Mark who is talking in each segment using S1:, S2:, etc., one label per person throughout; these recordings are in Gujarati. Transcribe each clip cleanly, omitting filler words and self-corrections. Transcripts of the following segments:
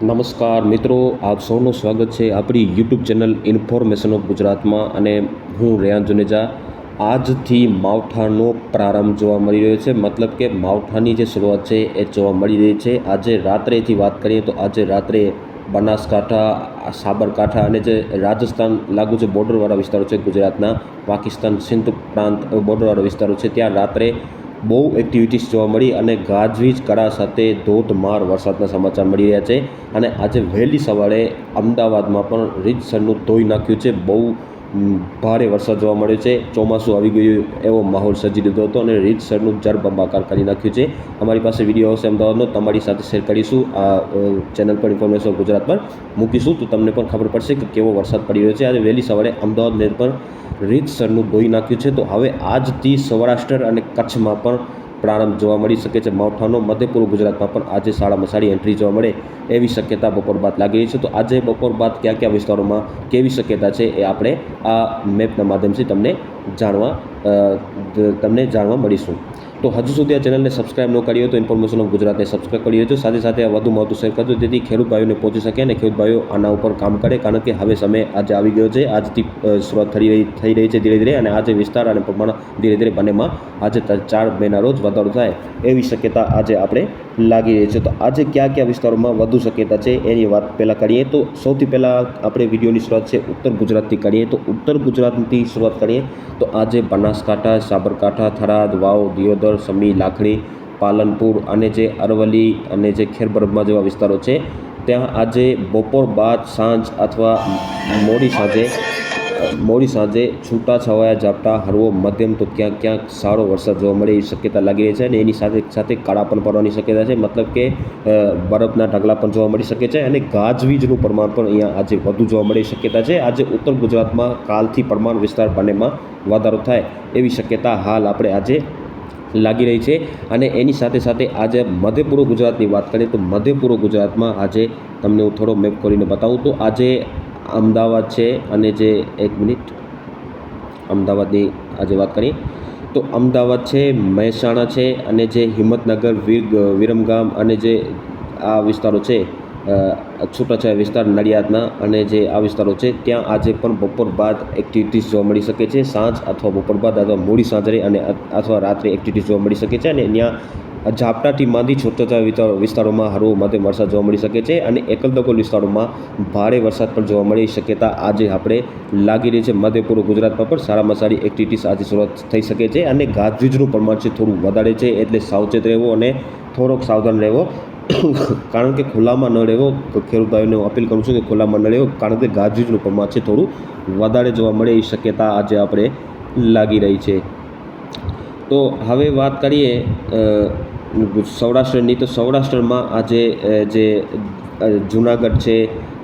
S1: નમસ્કાર મિત્રો, આપ સૌનું સ્વાગત છે આપણી યુટ્યુબ ચેનલ ઇન્ફોર્મેશન ઓફ ગુજરાતમાં અને હું રેહાન જુનેજા. આજથી માવઠાનો પ્રારંભ જોવા મળી રહ્યો છે, મતલબ કે માવઠાની જે શરૂઆત છે એ જોવા મળી રહી છે. આજે રાત્રેથી વાત કરીએ તો આજે રાત્રે બનાસકાંઠા, સાબરકાંઠા અને જે રાજસ્થાન લાગુ જે બોર્ડરવાળા વિસ્તારો છે ગુજરાતના, પાકિસ્તાન સિંધ પ્રાંત બોર્ડરવાળા વિસ્તારો છે, ત્યાં રાત્રે બહુ એક્ટિવિટીઝ જોવા મળી અને ગાજવીજ કરા સાથે ધોધમાર વરસાદના સમાચાર મળી રહ્યા છે. અને આજે વહેલી સવારે અમદાવાદમાં પણ રીતસરનું ધોઈ નાખ્યું છે. બહુ ભારે વરસાદ જોવા મળ્યો છે. ચોમાસું આવી ગયું એવો માહોલ સર્જી દીધો હતો અને રીતસરનું જળબંબાકાર કરી નાખ્યું છે. અમારી પાસે વિડીયો આવશે અમદાવાદનો, તમારી સાથે શેર કરીશું. આ ચેનલ પર ઇન્ફોર્મેશન ગુજરાત પર મૂકીશું તો તમને પણ ખબર પડશે કે કેવો વરસાદ પડી રહ્યો છે. આજે વહેલી સવારે અમદાવાદને પણ રીતસરનું ધોઈ નાખ્યું છે. તો હવે આજથી સૌરાષ્ટ્ર અને કચ્છમાં પણ પ્રારંભ જોવા મળી શકે છે માવઠાનો. મધ્ય પૂર્વ ગુજરાતમાં પણ આજે સારામાં સારી એન્ટ્રી જોવા મળે એવી શક્યતા બપોર બાદ લાગી રહી છે. તો આજે બપોર બાદ કયા કયા વિસ્તારોમાં કેવી શક્યતા છે એ આપણે આ મેપના માધ્યમથી તમને જાણવા મળીશું. તો હજુ સુધી આ ચેનલને સબસ્ક્રાઇબ ન કરી હોય તો ઇન્ફોર્મેશન ઓફ ગુજરાતને સબસ્ક્રાઇબ કરી લેજો. સાથે સાથે આ વધુમાં વધુ શેર કરજો જેથી ખેડૂત ભાઈઓને પહોંચી શકે અને ખેડૂત ભાઈઓ આના ઉપર કામ કરે, કારણ કે હવે સમય આજે આવી ગયો છે. આજથી શરૂઆત થઈ રહી છે ધીરે ધીરે, અને આજે વિસ્તાર અને પ્રમાણ ધીરે ધીરે બંનેમાં આજે 4 મેના રોજ વધારો થાય એવી શક્યતા આજે આપણે લાગી રહી છે. તો આજે કયા કયા વિસ્તારોમાં વધુ શક્યતા છે એની વાત પહેલાં કરીએ તો સૌથી પહેલાં આપણે વિડીયોની શરૂઆત છે ઉત્તર ગુજરાતથી કરીએ. તો ઉત્તર ગુજરાતથી શરૂઆત કરીએ તો આજે બનાસકાંઠા, સાબરકાંઠા, થરાદ, વાવ, દિયોદર, સમી, લાખણી, પાલનપુર અને જે અરવલ્લી અને જે ખેરબ્રહ્મા જેવા વિસ્તારો છે ત્યાં આજે બપોર બાદ સાંજ અથવા મોડી સાંજે છૂટાછવાયા ઝાપટા, હળવો મધ્યમ તો ક્યાંક સારો વરસાદ જોવા મળે એવી શક્યતા લાગી રહી છે. અને એની સાથે સાથે કાળા પણ પડવાની શક્યતા છે, મતલબ કે બરફના ઢગલા પણ જોવા મળી શકે છે. અને ગાજવીજનું પ્રમાણ પણ અહીંયા આજે વધુ જોવા મળે શક્યતા છે. આજે ઉત્તર ગુજરાતમાં કાલથી પ્રમાણ વિસ્તાર બંનેમાં વધારો થાય એવી શક્યતા હાલ આપણે આજે લાગી રહી છે. અને એની સાથે સાથે આજે મધ્ય પૂર્વ ગુજરાતની વાત કરીએ તો મધ્ય પૂર્વ ગુજરાતમાં આજે તમને હું થોડો મેપ કરીને બતાવું તો આજે અમદાવાદ છે અને જે અમદાવાદની આજે વાત કરીએ તો અમદાવાદ છે, મહેસાણા છે અને જે હિંમતનગર, વિરમગામ અને જે આ વિસ્તારો છે છૂટાછવાયા વિસ્તાર નડિયાદના અને જે આ વિસ્તારો છે ત્યાં આજે પણ બપોર બાદ એક્ટિવિટીઝ જોવા મળી શકે છે. સાંજ અથવા બપોર બાદ અથવા મોડી સાંજે અને અથવા રાત્રે એક્ટિવિટીઝ જોવા મળી શકે છે. અને ત્યાં ઝાપટાથી માંડી છૂટાછવાયા વિસ્તારોમાં હળવો મધ્યમ વરસાદ જોવા મળી શકે છે. અને એકલ દકલ વિસ્તારોમાં ભારે વરસાદ પણ જોવા મળે શક્યતા આજે આપણે લાગી રહી છે. મધ્ય પૂર્વ ગુજરાતમાં પણ સારામાં સારી એક્ટિવિટીઝ આજે શરૂઆત થઈ શકે છે. અને ગાજવીજનું પ્રમાણ છે થોડું વધારે છે, એટલે સાવચેત રહેવો અને થોડોક સાવધાન રહેવો, કારણ કે ખુલ્લામાં ન રહેવો. ખેડૂત ભાઈઓને અપીલ કરું છું કે ખુલ્લામાં ન રહેવો, કારણ કે ગાજવીજનું પ્રમાણ છે થોડું વધારે જોવા મળે એ શક્યતા આજે આપણે લાગી રહી છે. તો હવે વાત કરીએ સૌરાષ્ટ્રની. તો સૌરાષ્ટ્રમાં આજે જે જુનાગઢ છે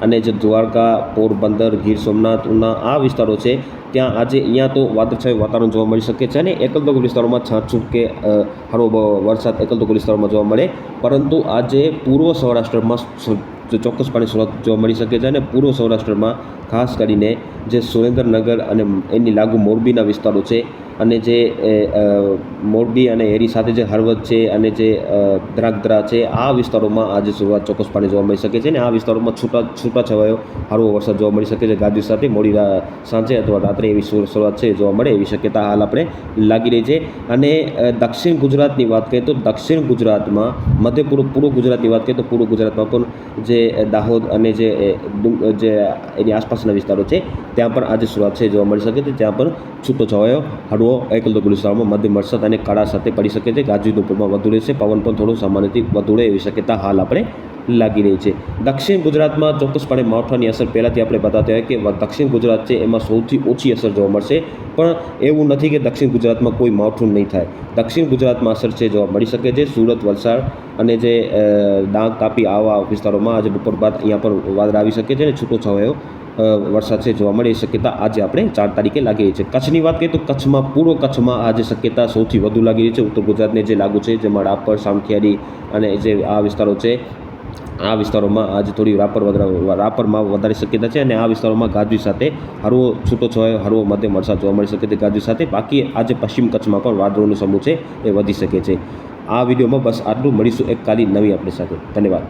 S1: અને જે દ્વારકા, પોરબંદર, ગીર સોમનાથ, ઉના આ વિસ્તારો છે ત્યાં આજે અહીંયા તો વાદળછાયું વાતાવરણ જોવા મળી શકે છે. અને એકલ દોકલ વિસ્તારોમાં છાંટછૂટ કે હળવો વરસાદ એકલ દોકલ વિસ્તારોમાં જોવા મળે, પરંતુ આજે પૂર્વ સૌરાષ્ટ્રમાં ચોક્કસપણે શરૂઆત જોવા મળી શકે છે. અને પૂર્વ સૌરાષ્ટ્રમાં ખાસ કરીને જે સુરેન્દ્રનગર અને એની લાગુ મોરબીના વિસ્તારો છે અને જે મોરબી અને એની સાથે જે હળવદ છે અને જે ધ્રાંગધ્રા છે આ વિસ્તારોમાં આજે શરૂઆત ચોક્કસપણે જોવા મળી શકે છે. અને આ વિસ્તારોમાં છૂટાછવાયો હળવો વરસાદ જોવા મળી શકે છે. ગાજવીજ સાથે મોડી સાંજે અથવા રાત્રે એવી શરૂઆત છે જોવા મળે એવી શક્યતા હાલ આપણે લાગી રહી છે. અને દક્ષિણ ગુજરાતની વાત કરીએ તો દક્ષિણ ગુજરાતમાં મધ્ય પૂર્વ ગુજરાતની વાત કરીએ તો પૂર્વ ગુજરાતમાં પણ જે દાહોદ અને જે એની આસપાસના વિસ્તારો છે ત્યાં પણ આજે શરૂઆત છે જોવા મળી શકે છે. ત્યાં પણ છૂટોછવાયો હળવો એકલ દોકલ વિસ્તારોમાં મધ્યમ વરસાદ અને કાળા સાથે પડી શકે છે. ગાજવીજનું પ્રમાણ વધુ રહેશે, પવન પણ થોડો સામાન્યથી વધુ રહે એવી શક્યતા હાલ આપણે લાગી રહી છે. દક્ષિણ ગુજરાતમાં ચોક્કસપણે માવઠાની અસર પહેલાંથી આપણે બતાવતા હોય કે દક્ષિણ ગુજરાત છે એમાં સૌથી ઓછી અસર જોવા મળશે, પણ એવું નથી કે દક્ષિણ ગુજરાતમાં કોઈ માવઠું નહીં થાય. દક્ષિણ ગુજરાતમાં અસર છે જોવા મળી શકે છે. સુરત, વલસાડ અને જે ડાંગ, તાપી આવા વિસ્તારોમાં આજે બપોર બાદ અહીંયા પણ વાદળ આવી શકે છે અને છૂટોછવાયો વરસાદ છે જોવા મળે એ શક્યતા આજે આપણે 4 તારીખે લાગી રહી છે. કચ્છની વાત કરીએ તો કચ્છમાં પૂર્વ કચ્છમાં આજે શક્યતા સૌથી વધુ લાગી રહી છે. ઉત્તર ગુજરાતને જે લાગુ છે જેમાં રાપર, સામખિયાળી અને જે આ વિસ્તારો છે આ વિસ્તારોમાં આજે થોડી રાપરમાં વધારે શક્યતા છે. અને આ વિસ્તારોમાં ગાજવીજ સાથે હળવો છૂટોછવાયો હળવો મધ્યમ વરસાદ જોવા મળી શકે છે ગાજવીજ સાથે. બાકી આજે પશ્ચિમ કચ્છમાં પણ વાદળોનો સમૂહ છે એ વધી શકે છે. આ વિડીયોમાં બસ આટલું. મળીશું એક કાલી નવી આપણી સાથે. ધન્યવાદ.